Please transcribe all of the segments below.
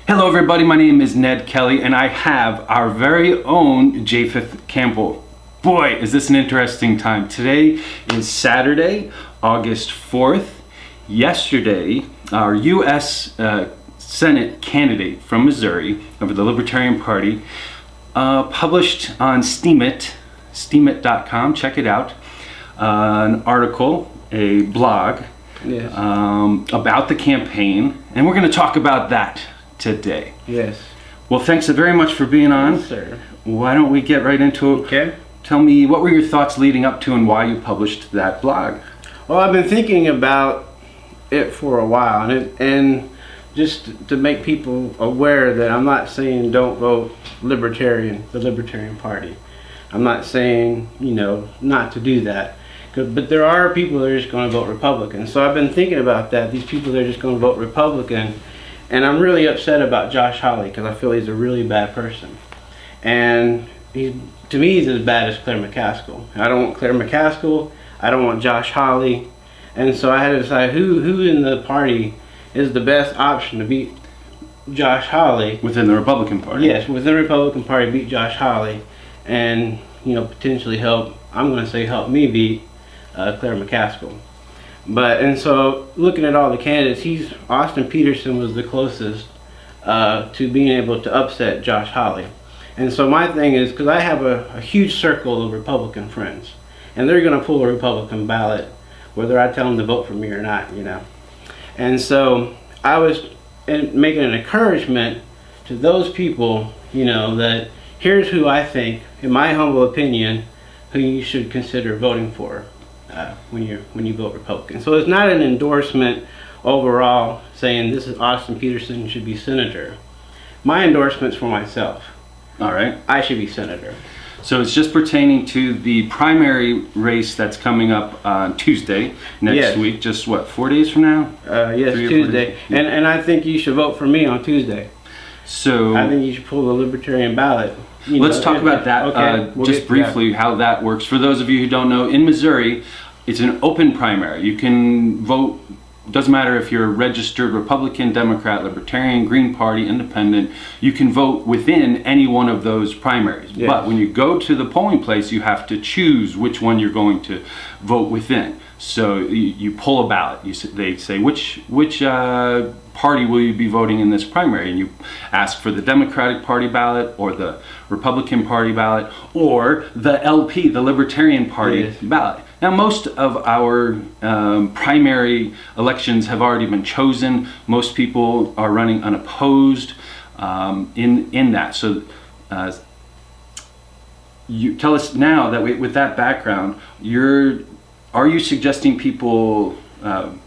Hello everybody, my name is Ned Kelly and I have our very own Japheth Campbell. Boy, is this an interesting time. Today is Saturday, August 4th. Yesterday, our U.S. Senate candidate from Missouri of the Libertarian Party published on steemit.com, check it out, an article, a blog, yes, about the campaign, and we're going to talk about that today. Yes. Well, thanks very much for being on. Yes, sir. Why don't we get right into it? Okay. Tell me, what were your thoughts leading up to and why you published that blog? Well, I've been thinking about it for a while, and just to make people aware that I'm not saying don't vote Libertarian, the Libertarian Party. I'm not saying, not to do that. But there are people that are just going to vote Republican. So I've been thinking about that. These people that are just going to vote Republican. And I'm really upset about Josh Hawley because I feel he's a really bad person. And to me, he's as bad as Claire McCaskill. I don't want Claire McCaskill. I don't want Josh Hawley. And so I had to decide who in the party is the best option to beat Josh Hawley. Within the Republican Party? Yes, within the Republican Party, beat Josh Hawley. And, potentially help me beat Claire McCaskill. And so looking at all the candidates, Austin Petersen was the closest to being able to upset Josh Hawley. And so my thing is, because I have a huge circle of Republican friends, and they're going to pull a Republican ballot, whether I tell them to vote for me or not, And so I was making an encouragement to those people, that here's who I think, in my humble opinion, who you should consider voting for when you vote Republican. So it's not an endorsement overall saying this is Austin Petersen should be senator. My endorsement's for myself. All right. I should be senator. So it's just pertaining to the primary race that's coming up on Tuesday next week. Just 4 days from now? Yes, Tuesday. And I think you should vote for me on Tuesday. So I think you should pull the Libertarian ballot. Let's talk about that Okay, just briefly, how that works. For those of you who don't know, in Missouri, it's an open primary. You can vote, doesn't matter if you're a registered Republican, Democrat, Libertarian, Green Party, Independent, you can vote within any one of those primaries. Yes. But when you go to the polling place, you have to choose which one you're going to vote within. So you pull a ballot. They say, which party will you be voting in this primary? And you ask for the Democratic Party ballot or the Republican Party ballot or the LP, the Libertarian Party ballot. Now, most of our primary elections have already been chosen. Most people are running unopposed in that. So you tell us now that with that background, are you suggesting people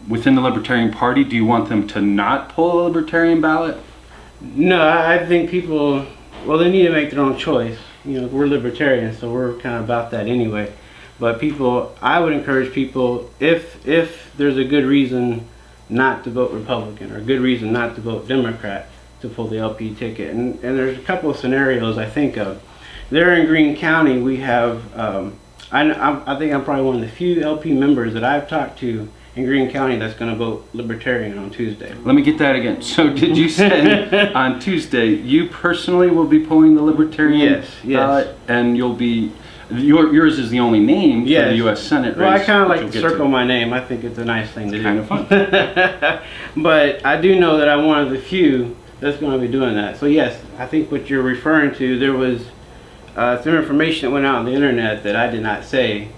within the Libertarian Party, do you want them to not pull a Libertarian ballot? No, I think people, they need to make their own choice. We're Libertarians, so we're kind of about that anyway. But I would encourage people, if there's a good reason not to vote Republican or a good reason not to vote Democrat, to pull the LP ticket. And there's a couple of scenarios I think of. There in Greene County, we have, I think I'm probably one of the few LP members that I've talked to in Greene County that's going to vote Libertarian on Tuesday. Let me get that again. So did you say on Tuesday you personally will be pulling the Libertarian ballot, and you'll be yours is the only name for the U.S. Senate race? Well, I kind of like to circle my name. I think it's a nice thing to do. Kind of fun. But I do know that I'm one of the few that's going to be doing that. So yes, I think what you're referring to, there was some information that went out on the internet that I did not say,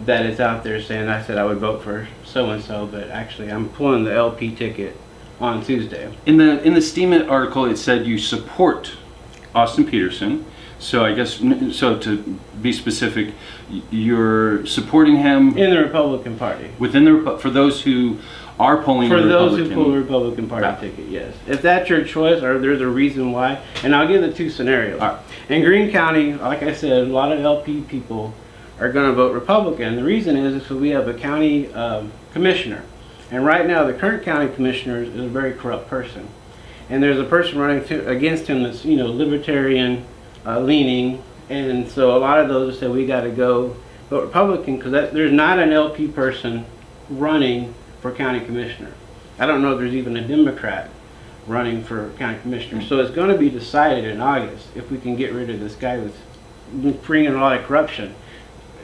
that it's out there saying I said I would vote for so-and-so, but actually I'm pulling the LP ticket on Tuesday. In the Steemit article, it said you support Austin Petersen. So I guess, to be specific, you're supporting him in the Republican Party. For those who are polling for those who pull the Republican Party ticket, yes. If that's your choice or there's a reason why, and I'll give the two scenarios. Right. In Greene County, like I said, a lot of LP people are going to vote Republican. The reason is because we have a county commissioner, and right now the current county commissioner is a very corrupt person, and there's a person running against him that's Libertarian leaning, and so a lot of those said we got to go vote Republican because there's not an LP person running for county commissioner. I don't know if there's even a Democrat running for county commissioner. So it's going to be decided in August if we can get rid of this guy who's bringing a lot of corruption.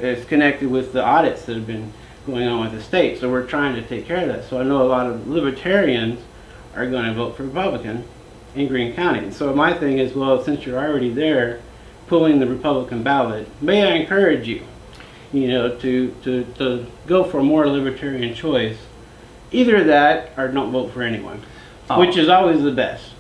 It's connected with the audits that have been going on with the state. So we're trying to take care of that. So I know a lot of libertarians are going to vote for Republican in Greene County. And so my thing is, well, since you're already there pulling the Republican ballot, may I encourage you, to go for a more libertarian choice. Either that or don't vote for anyone, which is always the best.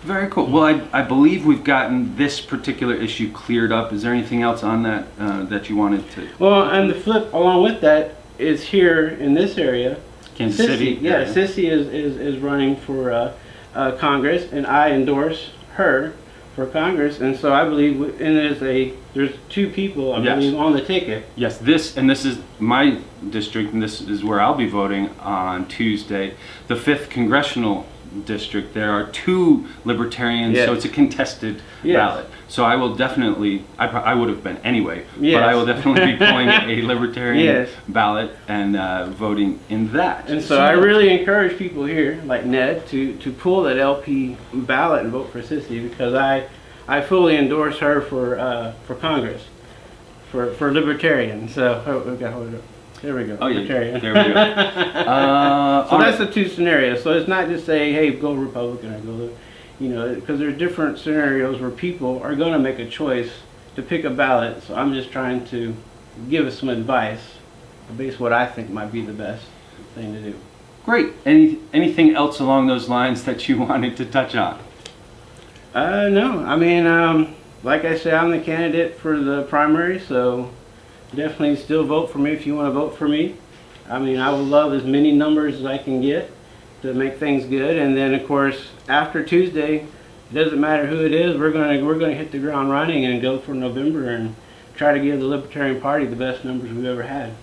Very cool. Well, I believe we've gotten this particular issue cleared up. Is there anything else on that that you wanted to? Well, and the flip along with that is here in this area, Kansas City. Yeah, Sissy is running for Congress, and I endorse her for Congress. And so I believe, and there's two people I believe on the ticket. Yes, this is my district, and this is where I'll be voting on Tuesday, the 5th Congressional District. There are 2 Libertarians, so it's a contested ballot. So I will definitely, I would have been anyway, but I will definitely be pulling a Libertarian ballot and voting in that. And so I really encourage people here, like Ned, to pull that LP ballot and vote for Sissy, because I fully endorse her for Congress, for Libertarian. So we've got to hold it up. There we go. Oh, Libertarian. There we go. So that's the 2 scenarios. So it's not just say, hey, go Republican or go, because there's different scenarios where people are going to make a choice to pick a ballot. So I'm just trying to give us some advice based on what I think might be the best thing to do. Great. Anything else along those lines that you wanted to touch on? No. I mean, like I said, I'm the candidate for the primary, so definitely still vote for me if you want to vote for me. I mean, I would love as many numbers as I can get to make things good. And then, of course, after Tuesday, it doesn't matter who it is. We're gonna hit the ground running and go for November and try to give the Libertarian Party the best numbers we've ever had.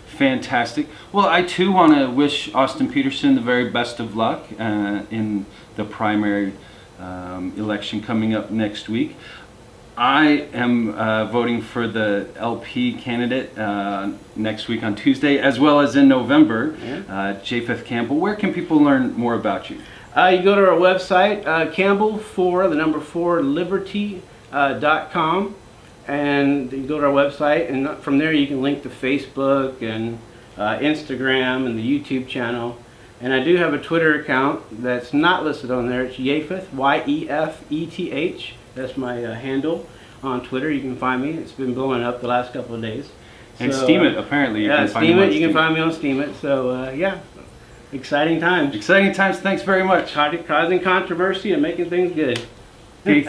Fantastic. Well, I too want to wish Austin Petersen the very best of luck in the primary election coming up next week. I am voting for the LP candidate next week on Tuesday, as well as in November, Japheth Campbell. Where can people learn more about you? You go to our website, Campbell4liberty.com, and you go to our website, and from there you can link to Facebook and Instagram and the YouTube channel. And I do have a Twitter account that's not listed on there. It's Japheth, Y-E-F-E-T-H. That's my handle on Twitter. You can find me. It's been blowing up the last couple of days. And Steemit, apparently. You can find me on Steemit. So, exciting times. Exciting times. Thanks very much. Causing controversy and making things good. Peace.